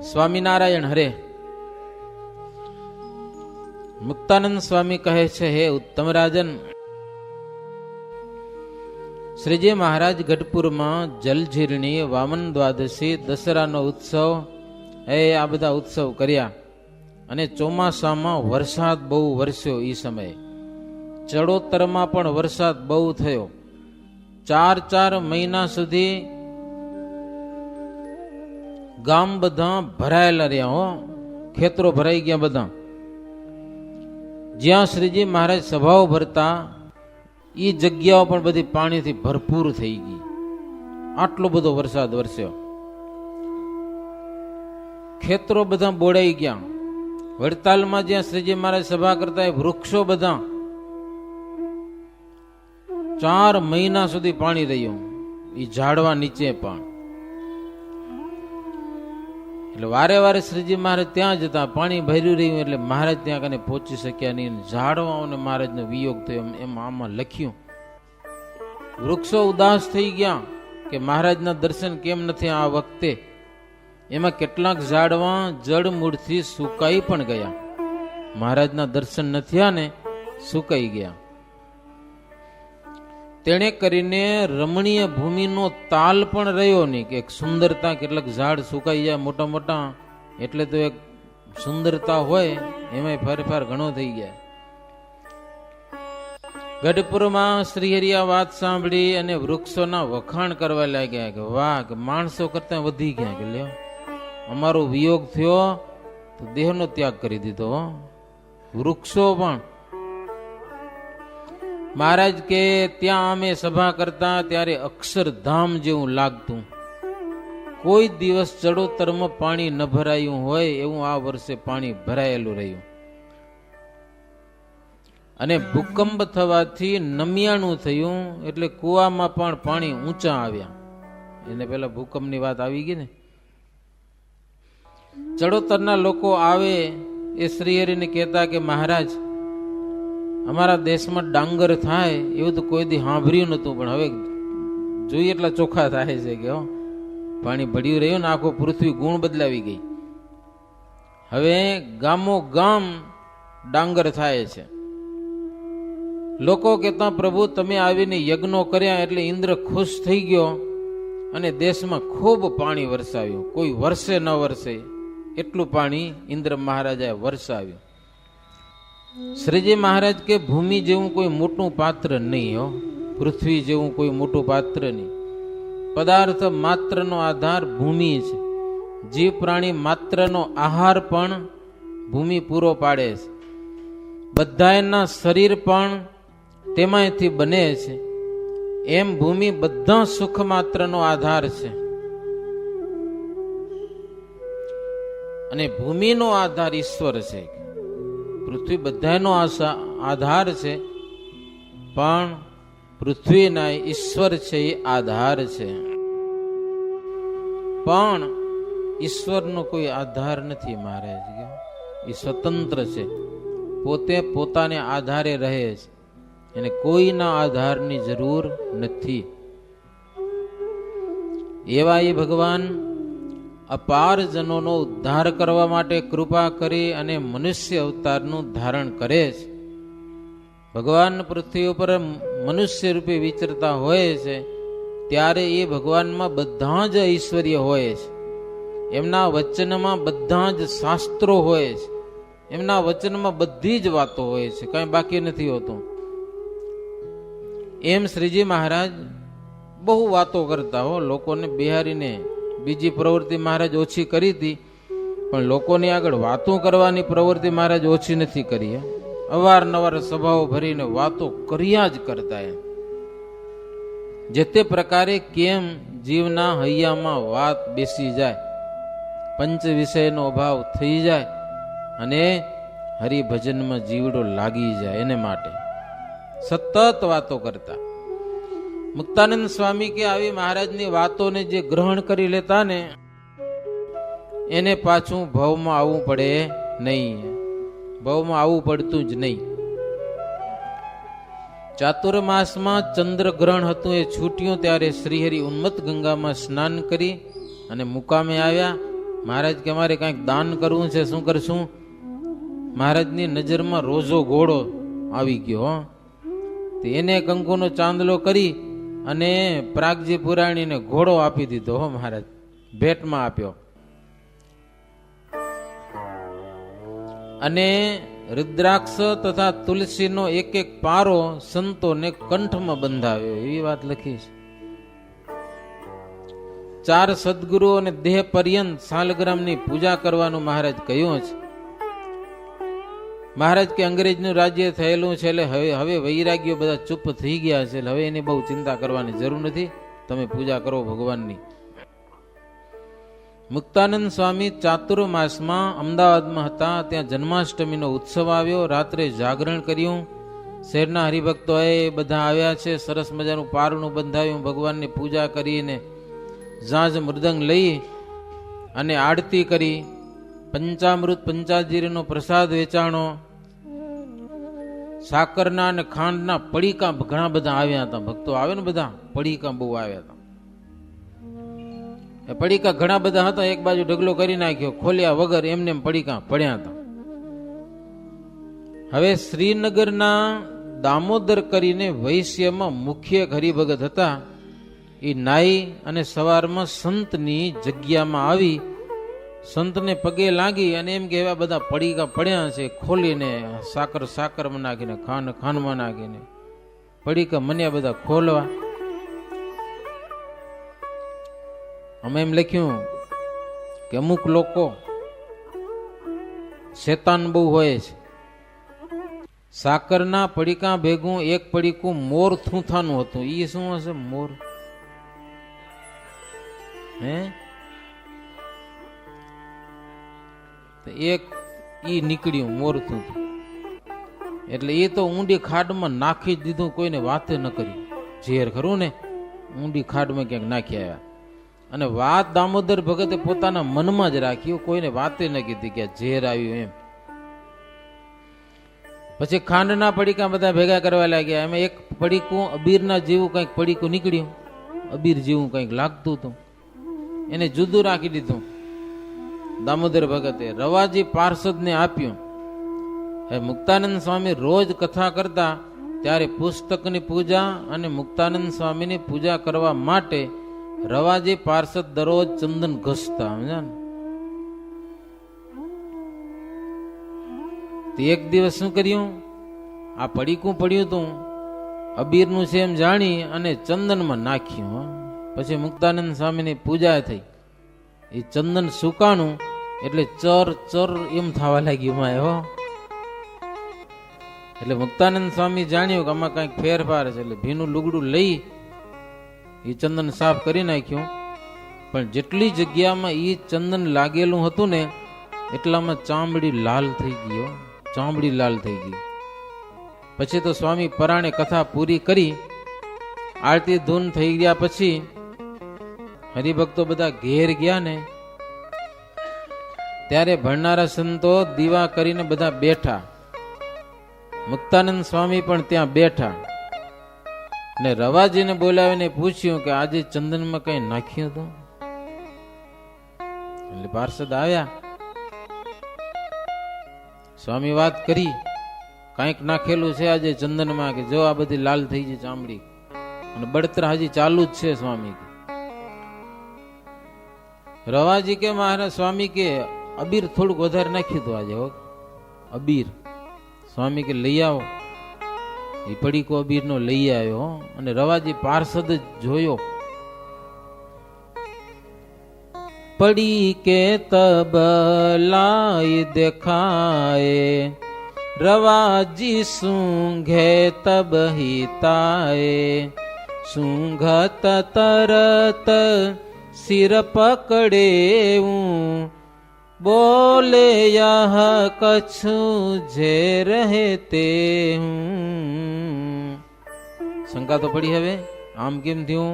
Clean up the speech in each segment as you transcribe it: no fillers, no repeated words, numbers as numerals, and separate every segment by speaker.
Speaker 1: સ્વામિનારાયણ હરે. મુક્તાનંદ સ્વામી કહે છે, હે ઉત્તમ રાજન, શ્રીજી મહારાજ ગઢપુરમાં જલઝીરણી, વામન દ્વાદશી, દશરાનો ઉત્સવ, આ બધા ઉત્સવ કર્યા. અને ચોમાસામાં વરસાદ બહુ વરસ્યો. એ સમયે ચડોતરમાં પણ વરસાદ બહુ થયો. 4 મહિના સુધી ગામ બધા ભરાયેલા રહ્યા. હો, ખેતરો ભરાઈ ગયા બધા. જ્યાં શ્રીજી મહારાજ સભાઓ ભરતા એ જગ્યાઓ પણ બધી પાણીથી ભરપૂર થઈ ગઈ. આટલો બધો વરસાદ વરસ્યો. ખેતરો બધા બોડાઈ ગયા. વડતાલમાં જ્યાં શ્રીજી મહારાજ સભા કરતા એ વૃક્ષો બધા 4 મહિના સુધી પાણી રહ્યું. એ ઝાડવા નીચે પણ. એટલે વારે વારે શ્રીજી મહારાજ ત્યાં જતા. પાણી ભર્યું રહ્યું એટલે મહારાજ ત્યાં કને પહોંચી શક્યા નહીં. ઝાડવાઓને મહારાજનો વિયોગ થયો એમ આમાં લખ્યું. વૃક્ષો ઉદાસ થઈ ગયા કે મહારાજના દર્શન કેમ નથી આ વખતે. એમાં કેટલાક ઝાડવા જડમૂળથી સુકાઈ પણ ગયા. મહારાજના દર્શન નથી ને સુકાઈ ગયા. તેણે કરીને રમણીય ભૂમિનો તાલ પણ રહ્યો નહીં. કે એક સુંદરતા, કેટલાક ઝાડ સુકાઈ જાય મોટા મોટા એટલે તો એક સુંદરતા હોય, એમાં ફેરફાર ઘણો થઈ ગયા. ગઢપુરમાં શ્રીહરિયા વાત સાંભળી અને વૃક્ષોના વખાણ કરવા લાગ્યા કે વાહ, કે માણસો કરતા વધી ગયા. કે લ્યો, અમારો વિયોગ થયો તો દેહનો ત્યાગ કરી દીધો. વૃક્ષો પણ. મહારાજ કે ત્યાં અમે સભા કરતા ત્યારે અક્ષરધામ જેવું લાગતું. કોઈ દિવસ ચડોતરમાં પાણી ન ભરાયું હોય એવું આ વર્ષે પાણી ભરાયેલું રહ્યું. અને ભૂકંપ થવાથી 99 થયું એટલે કુવામાં પણ પાણી ઊંચા આવ્યા. એને પેલા ભૂકંપની વાત આવી ગઈ ને. ચડોતરના લોકો આવે એ શ્રીહરિને કહેતા કે મહારાજ, અમારા દેશમાં ડાંગર થાય એવું તો કોઈ દી સાંભળ્યું નતું, પણ હવે જોઈએ એટલા ચોખ્ખા થાય છે કે પાણી ભળ્યું રહ્યું ને આખો પૃથ્વી ગુણ બદલાવી ગઈ. હવે ગામો ગામ ડાંગર થાય છે. લોકો કહેતા પ્રભુ તમે આવીને યજ્ઞો કર્યા એટલે ઇન્દ્ર ખુશ થઈ ગયો અને દેશમાં ખૂબ પાણી વરસાવ્યું. કોઈ વર્ષે ન વરસે એટલું પાણી ઇન્દ્ર મહારાજાએ વરસાવ્યું. શ્રીજી મહારાજ કે ભૂમિ જેવું કોઈ મોટું પાત્ર નહીં. પૃથ્વી જેવું કોઈ મોટું પાત્ર નહીં. પદાર્થ માત્રનો આધાર ભૂમિ છે. જીવ પ્રાણી માત્રનો આહાર પણ ભૂમિ પૂરો પાડે છે. બધાના શરીર પણ તેમાંથી બને છે. એમ ભૂમિ બધા સુખ માત્રનો આધાર છે. અને ભૂમિનો આધાર ઈશ્વર છે. પૃથ્વી બધાનો આધાર છે, પણ પૃથ્વીના ઈશ્વર છે એ આધાર છે. પણ ઈશ્વરનો કોઈ આધાર નથી. મહારાજ એ સ્વતંત્ર છે. પોતે પોતાને આધારે રહે છે. એને કોઈના આધારની જરૂર નથી. એવા એ ભગવાન અપાર જનોનો ઉદ્ધાર કરવા માટે કૃપા કરી અને મનુષ્ય અવતારનું ધારણ કરે છે. ભગવાન પૃથ્વી ઉપર મનુષ્ય રૂપે વિચરતા હોય છે ત્યારે એ ભગવાનમાં બધા જ ઐશ્વર્ય હોય છે. એમના વચનમાં બધા જ શાસ્ત્રો હોય છે. એમના વચનમાં બધી જ વાતો હોય છે, કઈ બાકી નથી હોતું. એમ શ્રીજી મહારાજ બહુ વાતો કરતા. લોકોને બિહારીને બીજી પ્રવૃત્તિ મહારાજ ઓછી કરી હતી, પણ લોકોની આગળ વાતો કરવાની પ્રવૃત્તિ મહારાજ ઓછી નથી કરી. અવારનવાર સભાઓ ભરીને વાતો કર્યા જ કરતા. જે તે પ્રકારે કેમ જીવના હૈયામાં વાત બેસી જાય, પંચ વિષયનો અભાવ થઈ જાય અને હરિભજનમાં જીવડો લાગી જાય, એને માટે સતત વાતો કરતા. મુક્તાનંદ સ્વામી કે આવી મહારાજની વાતોને જે ગ્રહણ કરી લેતા ને એને પાછું ભવમાં આવવું પડે નહીં. ભવમાં આવવું પડતું જ નહીં. ચાતુર્માસમાં ચંદ્રગ્રહણ હતું એ છૂટ્યું ત્યારે શ્રીહરિ ઉન્મત્ત ગંગામાં સ્નાન કરી અને મુકામે આવ્યા મહારાજ કે અમારે કંઈક દાન કરવું છે, શું કરશું? મહારાજની નજરમાં રોજો ઘોડો આવી ગયો. એને કંકુનો ચાંદલો કરી અને પ્રાગજી પુરાણીને ઘોડો આપી દીધો. હો, મહારાજ ભેટમાં આપ્યો. અને રુદ્રાક્ષ તથા તુલસીનો એક એક પારો સંતોને કંઠમાં બંધાવ્યો, એવી વાત લખી છે. 4 સદગુરુ અને દેહ પર્યંત શાલગ્રામની પૂજા કરવાનું મહારાજ કહ્યું છે. મહારાજ કે અંગ્રેજનું રાજ્ય થયેલું છે, એટલે હવે વૈરાગ્યો બધા ચૂપ થઈ ગયા છે, હવે એની બહુ ચિંતા કરવાની જરૂર નથી, તમે પૂજા કરો ભગવાનની. મુક્તાનંદ સ્વામી ચાતુર્માસમાં અમદાવાદમાં હતા. ત્યાં જન્માષ્ટમીનો ઉત્સવ આવ્યો. રાત્રે જાગરણ કર્યું. શહેરના હરિભક્તોએ બધા આવ્યા છે. સરસ મજાનું પારણું બંધાવ્યું. ભગવાનની પૂજા કરીને ઝાંઝ મૃદંગ લઈ અને આરતી કરી. પંચામૃત પંચાજીરીનો પ્રસાદ વેચાણો. સાકરના અને ખાંડના પડીકા ઘણા બધા આવ્યા હતા. ભક્તો આવે ને બધા, પડીકા બહુ આવ્યા હતા. એ પડીકા ઘણા બધા હતા. એક બાજુ ઢગલો કરી નાખ્યો, ખોલ્યા વગર એમને પડીકા પડ્યા હતા. હવે શ્રીનગરના દામોદર કરીને વૈશ્યમાં મુખ્ય હરિભગત હતા. એ નાઈ અને સવારમાં સંતની જગ્યામાં આવી સંતને પગે લાગી અને એમ કે એવા બધા પડીકા પડ્યા છે, ખોલીને સાકરમાં નાખીને ખાંડમાં નાખીને પડીકા મને બધા ખોલવા. અમે એમ લખ્યું કે અમુક લોકો શેતાન બહુ હોય છે. સાકરના પડીકા ભેગું એક પડીકું મોર થૂથાનું હતું. એ શું હશે? મોર હે? એક ઈ નીકળ્યું મોર થૂથું, એટલે એ તો ઊંડી ખાડમાં નાખી જ દીધું. કોઈને વાતે ન કરી. ઝેર ખરું ને, ઊંડી ખાડમાં ક્યાંક નાખી આવ્યા. અને વાત દામોદર ભગતે પોતાના મનમાં જ રાખ્યું, કોઈને વાતે ન કીધી કે ઝેર આવ્યું એમ. પછી ખાંડના પડીકા બધા ભેગા કરવા લાગ્યા. એમાં એક પડીકું અબીરના જેવું કંઈક પડીકું નીકળ્યું. અબીર જેવું કંઈક લાગતું હતું. એને જુદું રાખી દીધું. દામોદર ભગતે રવાજી પાર્ષદને આપ્યું. હવે મુક્તાનંદ સ્વામી રોજ કથા કરતા ત્યારે પુસ્તકની પૂજા અને મુક્તાનંદ સ્વામીની પૂજા કરવા માટે રવાજી પાર્ષદ દરરોજ ચંદન ઘસતા. સમજ્યા ને? એક દિવસ શું કર્યું? આ પડીકું પડ્યું હતું અબીરનું છે એમ જાણી અને ચંદનમાં નાખ્યું. પછી મુક્તાનંદ સ્વામીની પૂજા થઈ. એ ચંદન સુકાણું એટલે ચર ચર એમ થવા લાગ્યું માય. હો, એટલે મુક્તાનંદ સ્વામી જાણ્યું કે આમાં કંઈક ફેરફાર છે. એટલે ભીનું લુગડું લઈ એ ચંદન સાફ કરી નાખ્યું. પણ જેટલી જગ્યામાં એ ચંદન લાગેલું હતું ને એટલામાં ચામડી લાલ થઈ ગયો. ચામડી લાલ થઈ ગઈ. પછી તો સ્વામી પરાણે કથા પૂરી કરી. આરતી ધૂન થઈ ગયા પછી હરિભક્તો બધા ઘેર ગયા ને ત્યારે ભણનારા સંતો દીવા કરીને બધા બેઠા. મુક્તાનંદ સ્વામી પણ ત્યાં બેઠા ને રવાજીને બોલાવીને પૂછ્યું કે આજે ચંદનમાં કઈ નાખ્યું હતું? એટલે પાર્ષદ આવ્યા. સ્વામી વાત કરી, કંઈક નાખેલું છે આજે ચંદનમાં, કે જો આ બધી લાલ થઈ ગઈ ચામડી અને બળતરા હજી ચાલુ જ છે. સ્વામી કે રવાજી કે મહારાજ સ્વામી કે અબીર થોડુંક વધારે નાખ્યું હતું આજે. હો, અબીર. સ્વામી કે લઈ આવો. એ પડીકો અબીર નો લઈ આવ્યો અને રવાજી પાર્ષદ જોયો. પડી કે તબ લાય દેખાય, રવાજી સૂંઘે તબ હિતાય, સૂંઘત તરત સિર પકડે હું, બોલે યહ કછું જે રહેતે હું. શંકા તો પડી. હવે આમ કેમ થયું?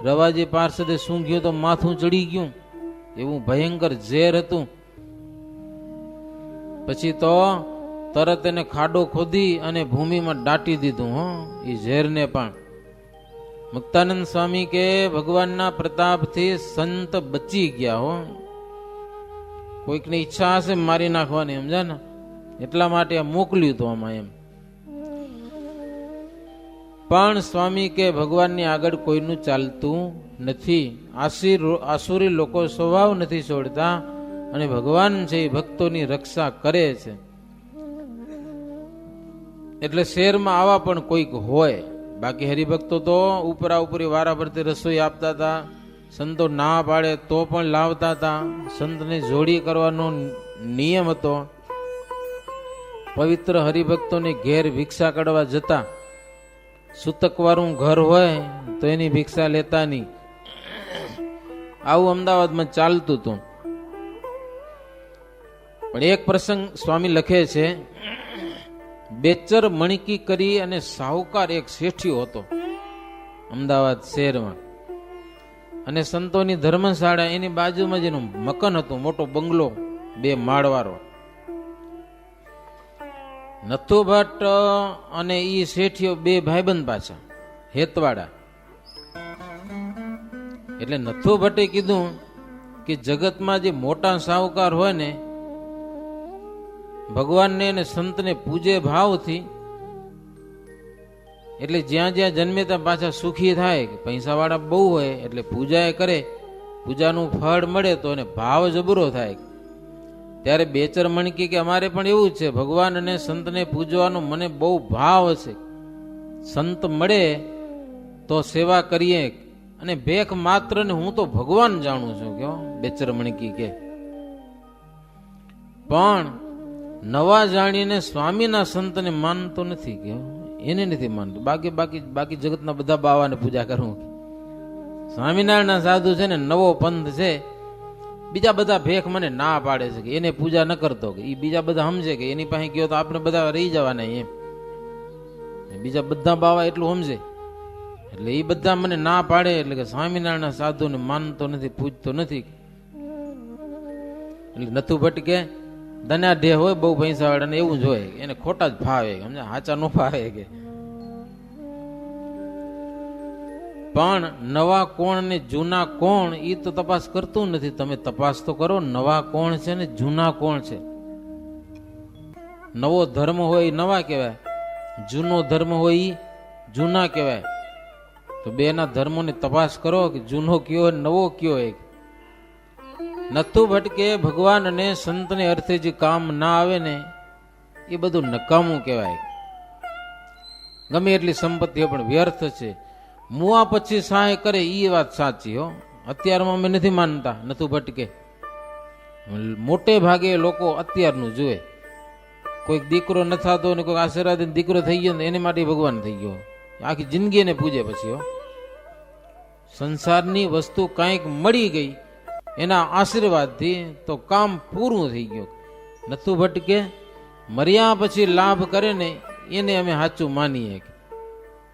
Speaker 1: રવાજી પાર્ષદે સૂંઘ્યું તો માથું ચડી ગયું. એવું ભયંકર ઝેર હતું. પછી તો તરત એને ખાડો ખોદી અને ભૂમિમાં દાટી દીધું. હો, એ ઝેરને પણ. મુક્તાનંદ સ્વામી કે ભગવાનના પ્રતાપથી સંત બચી ગયા. હો, કોઈકની ઈચ્છા હશે મારી નાખવાની, સમજા ને, એટલા માટે આ મોકલ્યું હતું આમાં એમ. પણ સ્વામી કે ભગવાનની આગળ કોઈનું ચાલતું નથી. આસુરી લોકો સ્વભાવ નથી છોડતા અને ભગવાન છે એ ભક્તોની રક્ષા કરે છે. એટલે શહેરમાં આવા પણ કોઈક હોય. બાકી હરિભક્તો તો ઉપરા ઉપરી વારા ફરતી રસોઈ આપતા હતા, સંતો ના પાડે તો પણ લાવતા હતા. સંતને જોડી કરવાનો નિયમ હતો. પવિત્ર હરિભક્તોને ઘેર ભિક્ષા કાઢવા જતા. સૂતકવાળું ઘર હોય તો એની ભિક્ષા લેતા નહીં. આવું અમદાવાદમાં ચાલતું હતું. પણ એક પ્રસંગ સ્વામી લખે છે, બેચર મણકી કરી અને સાહુકાર એક શેઠિયો હતો અમદાવાદ શહેરમાં. અને સંતોની ધર્મશાળા એની બાજુમાં જેનું મકાન હતું, મોટો બંગલો 2 માળવાળો. નથુ ભટ્ટ અને ઈ શેઠિયો 2 ભાઈબંધ પાછા હેતવાડા. એટલે નથુ ભટ્ટે કીધું કે જગતમાં જે મોટા સાહુકાર હોય ને, ભગવાનને અને સંતને પૂજે ભાવથી, એટલે જ્યાં જ્યાં જન્મે ત્યાં પાછા સુખી થાય. પૈસા વાળા બહુ હોય એટલે પૂજા એ કરે, પૂજાનું ફળ મળે તો એને ભાવ જબરો થાય. ત્યારે બેચર મણકી કે અમારે પણ એવું જ છે, ભગવાન અને સંતને પૂજવાનો મને બહુ ભાવ છે. સંત મળે તો સેવા કરીએ, અને ભેખ માત્ર ને હું તો ભગવાન જાણું છું, કયો બેચર મણકી કે. પણ નવા જાણીને સ્વામીના સંતને માનતો નથી, કયો એને નથી માનતો. બાકી જગતના બધા બાવાને પૂજા કરું. સ્વામિનારાયણના સાધુ છે ને, નવો પંથ છે, બીજા બધા ભેખ મને ના પાડે છે કે એને પૂજા ન કરતો. કે એ બીજા બધા સમજે કે એની પાસે ગયો તો આપણે બધા રહી જવાના એમ. બીજા બધા બાવા એટલું સમજે, એટલે એ બધા મને ના પાડે. એટલે કે સ્વામિનારાયણના સાધુને માનતો નથી, પૂજતો નથી. એટલે નથુ ભટ્ટ કે ધનાઢ્ય હોય, બહુ પૈસા વાળા એવું જ હોય, એને ખોટા જ ફાવે, સમજ્યા, હાચા નો ફાવે. કે પણ નવા કોણ ને જૂના કોણ એ તો તપાસ કરતું નથી. તમે તપાસ તો કરો, નવા કોણ છે ને જૂના કોણ છે. નવો ધર્મ હોય એ નવા કહેવાય, જૂનો ધર્મ હોય એ જૂના કહેવાય. તો બેના ધર્મોની તપાસ કરો કે જૂનો કયો નવો કયો. એક નથુ ભટકે ભગવાન અને સંતને અર્થે જે કામ ના આવે ને એ બધું નકામું કહેવાય. ગમે એટલી સંપત્તિઓ પણ વ્યર્થ છે. મુઆ પછી સહાય કરે એ વાત સાચી હો. અત્યારમાં અમે નથી માનતા. નથુ ભટકે મોટે ભાગે લોકો અત્યારનું જુએ. કોઈક દીકરો ન થતો ને કોઈક આશીર્વાદ દીકરો થઈ ગયો ને એને માટે ભગવાન થઈ ગયો. આખી જિંદગી એને પૂજે પછી હો. સંસારની વસ્તુ કાંઈક મળી ગઈ એના આશીર્વાદથી તો કામ પૂરું થઈ ગયું. નથુ ભટકે મર્યા પછી લાભ કરે ને એને અમે સાચું માનીએ.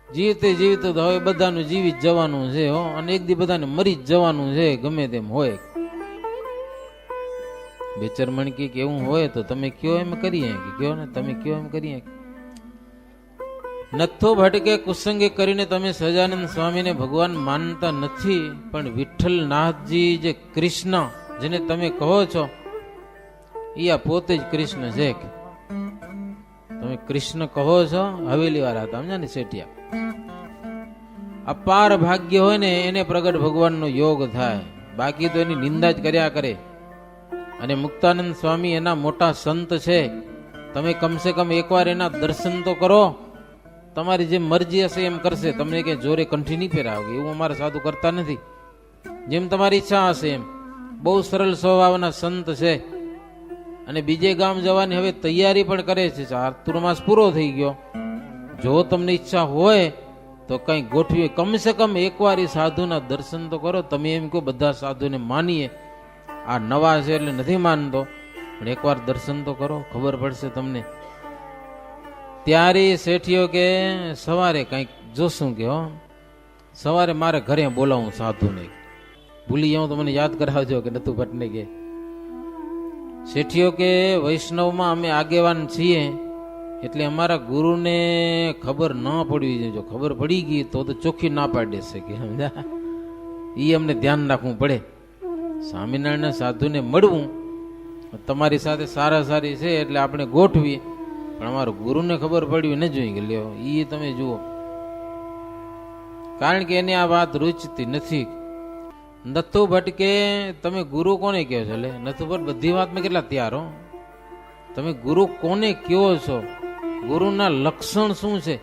Speaker 1: જીવતે જીવતે તો હવે બધાનું જીવી જ જવાનું છે હો, અને એક દી બધાને મરી જ જવાનું છે, ગમે તેમ હોય. બેચર મણકી કે એવું હોય તો તમે કયો એમ કરીએ, કે કયો ને તમે કયો એમ કરીએ. નથુ ભટકે કુસંગે કરીને તમે સહજાનંદ સ્વામીને ભગવાન માનતા નથી, પણ વિઠ્ઠલનાથજી જે કૃષ્ણ જેને તમે કહો છો એ આ પોતે જ કૃષ્ણ છે. તમે કૃષ્ણ કહો છો હવેલી વાળા હતા, સમજ્યા ને શેઠિયા. અપાર ભાગ્ય હોય ને એને પ્રગટ ભગવાનનો યોગ થાય, બાકી તો એની નિંદા જ કર્યા કરે. અને મુક્તાનંદ સ્વામી એના મોટા સંત છે. તમે કમસે કમ એકવાર એના દર્શન તો કરો. તમારી જે મરજી હશે એમ કરશે, તમને કે જોરે કંઠી નહીં પહેરાવે એવું અમારા સાધુ કરતા નથી. જેમ તમારી ઈચ્છા હશે એમ. બહુ સરળ સ્વભાવના સંત છે. અને બીજે ગામ જવાની હવે તૈયારી પણ કરે છે. ચાતુર્માસ પૂરો થઈ ગયો. જો તમને ઈચ્છા હોય તો કઈ ગોઠવીએ. કમસે કમ એકવાર એ સાધુના દર્શન તો કરો. તમે એમ કહો બધા સાધુને માનીએ, આ નવા છે એટલે નથી માનતો, પણ એકવાર દર્શન તો કરો, ખબર પડશે તમને. ત્યારે શેઠિયો કે સવારે કંઈક જોશું કે હો, સવારે મારે ઘરે બોલાવું સાધુને. ભૂલી જાઉં તો મને યાદ કરાવજો કે નથુ ભટ્ટને કે. શેઠિયો કે વૈષ્ણવમાં અમે આગેવાન છીએ, એટલે અમારા ગુરુને ખબર ન પડવી જોઈએ. જો ખબર પડી ગઈ તો ચોખ્ખી ના પાડી દેશે કે સમજા. એ અમને ધ્યાન રાખવું પડે. સ્વામિનારાયણ સાધુને મળવું તમારી સાથે સારી છે એટલે આપણે ગોઠવી, પણ અમારો ગુરુને ખબર પડવી ન જોઈએ કે લ્યો એ તમે જુઓ, કારણ કે એને આ વાત રૂચતી નથી. નથુ ભટ્ટ કે તમે ગુરુ કોને કહો છો? એટલે નથુ ભટ્ટ બધી વાતમાં કેટલા તૈયાર હો. તમે ગુરુ કોને કહો છો? ગુરુના લક્ષણ શું છે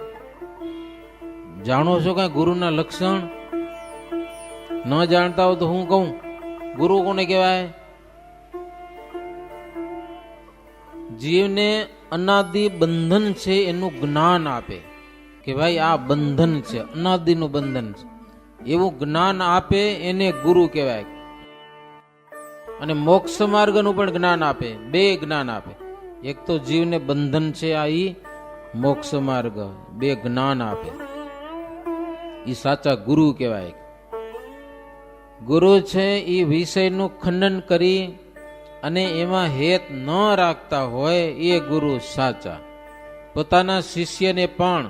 Speaker 1: જાણો છો? કઈ ગુરુના લક્ષણ ન જાણતા હો તો હું કહું, ગુરુ કોને કહેવાય? જીવને અનાદિ બંધન છે એનું જ્ઞાન આપે કે ભાઈ આ બંધન છે, અનાદિનું બંધન છે, એવું જ્ઞાન આપે એને ગુરુ કહેવાય. અને મોક્ષ માર્ગનું પણ જ્ઞાન આપે, બે જ્ઞાન આપે. એક તો જીવને બંધન છે આ ઈ મોક્ષ માર્ગ, બે જ્ઞાન આપે, ઈ સાચા ગુરુ કહેવાય. ગુરુ છે એ વિષયનું ખંડન કરી અને એમાં હેત ન રાખતા હોય એ ગુરુ સાચા. પોતાના શિષ્યને પણ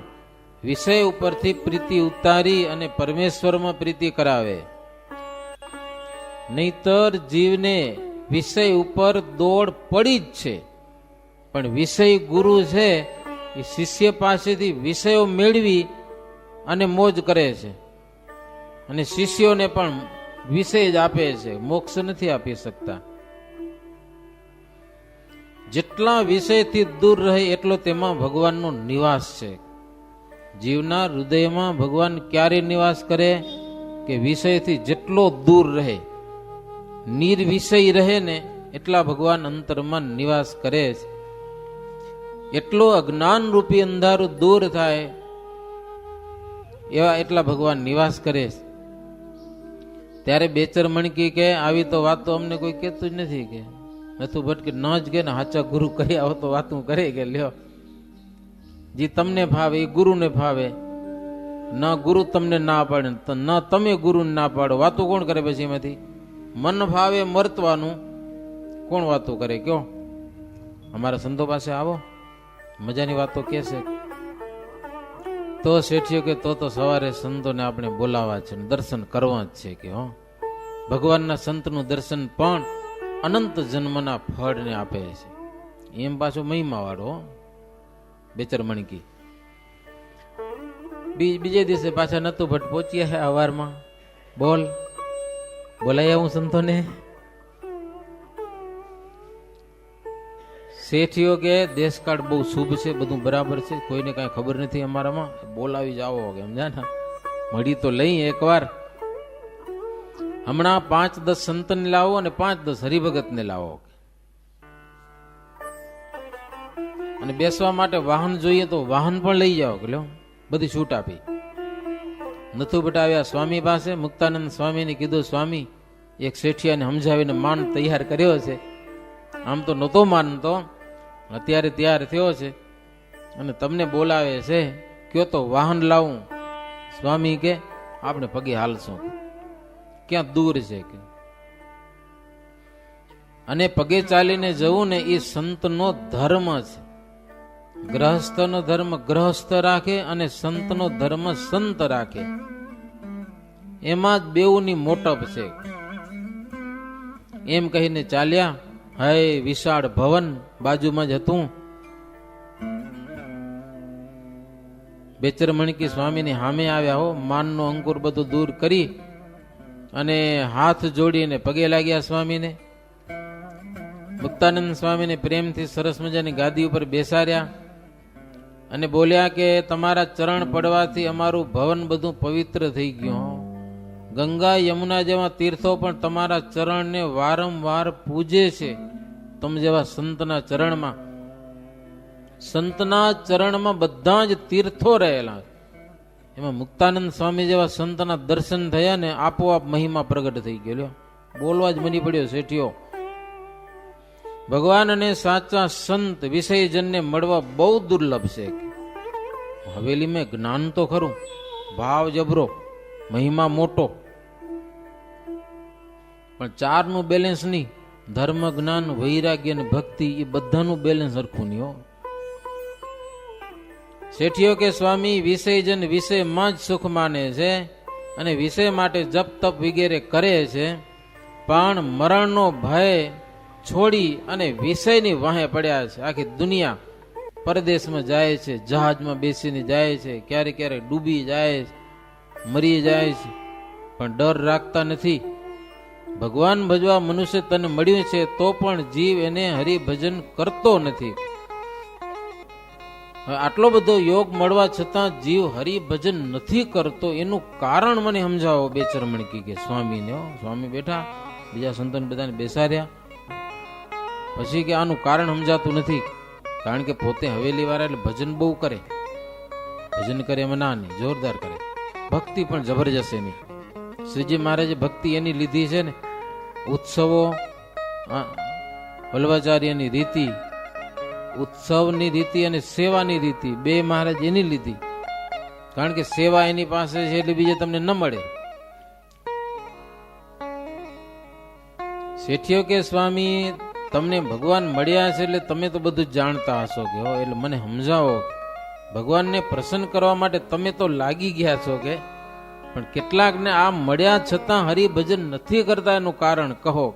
Speaker 1: વિષય ઉપરથી પ્રીતિ ઉતારી અને પરમેશ્વરમાં પ્રીતિ કરાવે. નહીતર જીવને વિષય ઉપર દોડ પડી જ છે, પણ વિષય ગુરુ છે એ શિષ્ય પાસેથી વિષયો મેળવી અને મોજ કરે છે, અને શિષ્યોને પણ વિષય જ આપે છે, મોક્ષ નથી આપી શકતા. જેટલા વિષયથી દૂર રહે એટલો તેમાં ભગવાનનો નિવાસ છે. જીવના હૃદયમાં ભગવાન ક્યારે નિવાસ કરે કે વિષયથી જેટલો દૂર રહે, નિર્વિષય રહે ને એટલા ભગવાન અંતરમાં નિવાસ કરે છે. એટલો અજ્ઞાન રૂપી અંધારું દૂર થાય એવા એટલા ભગવાન નિવાસ કરે છે. ત્યારે બેચર મણકી કે આવી તો વાતો અમને કોઈ કહેતું જ નથી. કે નથુ ભટ્ટ કે ન જ કે ને હાચા ગુરુ કહી આવો તો વાતું કરે કે લ્યો જે તમને ફાવે એ ગુરુને ફાવે, ન ગુરુ તમને ના પાડે ન તમે ગુરુને ના પાડો. વાતો કોણ કરે પછી એમાંથી? મન ફાવે મરતવાનું કોણ વાતો કરે કયો? અમારા સંતો પાસે આવો, મજાની વાતો કે છે. તો શેઠિયો કે તો સવારે સંતોને આપણે બોલાવા છે, દર્શન કરવા જ છે. કે હો, ભગવાનના સંતનું દર્શન પણ અનંત જન્મના ફળને આપે છે. એમ પાછો મહિમા વાળો બેચર મણકી. બીજે દિવસે પાછા નથુ ભટ્ટ પહોંચ્યા છે અવારમાં. બોલાયા હું સંતોને. શેઠિયો કે દેશકાળ બહુ શુભ છે, બધું બરાબર છે, કોઈને કાંઈ ખબર નથી અમારામાં, બોલાવી જાઓ કે સમજ્યા ને, મળી તો લઈ એકવાર. હમણાં 5-10 સંતને લાવો અને 5-10 હરિભગતને લાવો, અને બેસવા માટે વાહન જોઈએ તો વાહન પણ લઈ જાઓ કે લો, બધી છૂટ આપી. નથુ ભટ્ટ આવ્યા સ્વામી પાસે. મુક્તાનંદ સ્વામીને કીધું, સ્વામી એક શેઠિયાને સમજાવીને માન તૈયાર કર્યો છે. આમ તો નહોતો માનતો, અત્યારે તૈયાર થયો છે અને તમને બોલાવે છે, કયો તો વાહન લાવું. સ્વામી કે આપણે પગે હાલશું, ક્યાં દૂર છે કે, અને પગે ચાલીને જવું ને એ સંતનો ધર્મ છે. ગ્રહસ્થનો ધર્મ ગ્રહસ્થ રાખે અને સંતનો ધર્મ સંત રાખે, એમાં જ બેઉની મોટપ છે. એમ કહીને ચાલ્યા. હય વિશાળ ભવન બાજુમાં જ હતું. બેચર મણકી સ્વામીની સામે આવ્યા હો, માનનો અંકુર બધું દૂર કરી અને હાથ જોડીને પગે લાગ્યા સ્વામીને. મુક્તાનંદ સ્વામીને પ્રેમથી સરસ મજાની ગાદી ઉપર બેસાડ્યા અને બોલ્યા કે તમારા ચરણ પડવાથી અમારું ભવન બધું પવિત્ર થઈ ગયું. ગંગા યમુના જેવા તીર્થો પણ તમારા ચરણને વારંવાર પૂજે છે. તમે જેવા સંતના ચરણમાં, સંતના ચરણમાં બધા જ તીર્થો રહેલા, એમાં મુક્તાનંદ સ્વામી જેવા સંતના દર્શન થયા ને આપોઆપ મહિમા પ્રગટ થઈ ગયો. બોલવા જ મની પડ્યો શેઠિયો. ભગવાન અને સાચા સંત વિષયજનને મળવા બહુ દુર્લભ છે. હવેલી મેં જ્ઞાન તો ખરું, ભાવ જબરો, મહિમા મોટો, પણ 4નું બેલેન્સ નહીં. ધર્મ, જ્ઞાન, વૈરાગ્ય અને ભક્તિ, એ બધાનું બેલેન્સ સરખું નહીં હો. શેઠિયો કે સ્વામી વિષયજન વિષયમાં જ સુખ માને છે અને વિષય માટે જપ તપ વગેરે કરે છે, પણ મરણનો ભય છોડી અને વિષયની વાહે પડ્યા છે. આખી દુનિયા પરદેશમાં જાય છે, જહાજમાં બેસીને જાય છે, ક્યારેક ક્યારેક ડૂબી જાય છે, મરી જાય છે, પણ ડર રાખતા નથી. ભગવાન ભજવા મનુષ્ય તન મળ્યું છે તો પણ જીવ એને હરિભજન કરતો નથી. આટલો બધો યોગ મળવા છતાં જીવ હરિભજન નથી કરતો, એનું કારણ મને સમજાવો. બે ચરમણકી કે સ્વામીને, સ્વામી બેઠા, બીજા સંતોને બધાને બેસાડ્યા, પછી કે આનું કારણ સમજાતું નથી. કારણ કે પોતે હવેલી વાળા એટલે ભજન બહુ કરે, ભજન કરે એમાં ના નહીં, જોરદાર કરે, ભક્તિ પણ જબરજસ્ત એની. શ્રીજી મહારાજે ભક્તિ એની લીધી છે ને, ઉત્સવો, વલ્લભાચાર્યની રીતિ, ઉત્સવની રીતિ અને સેવાની રીતિ બે મહારાજ એની લીધી. કારણ કે સેવા એની પાસે છે એટલે બીજે તમને ન મળે. શેઠિયો કે સ્વામી તમને ભગવાન મળ્યા છે એટલે તમે તો બધું જાણતા હશો કે હો, એટલે મને સમજાવો, ભગવાનને પ્રસન્ન કરવા માટે તમે તો લાગી ગયા છો કે, પણ કેટલાકને આ મળ્યા છતાં હરિભજન નથી કરતા, એનું કારણ કહો.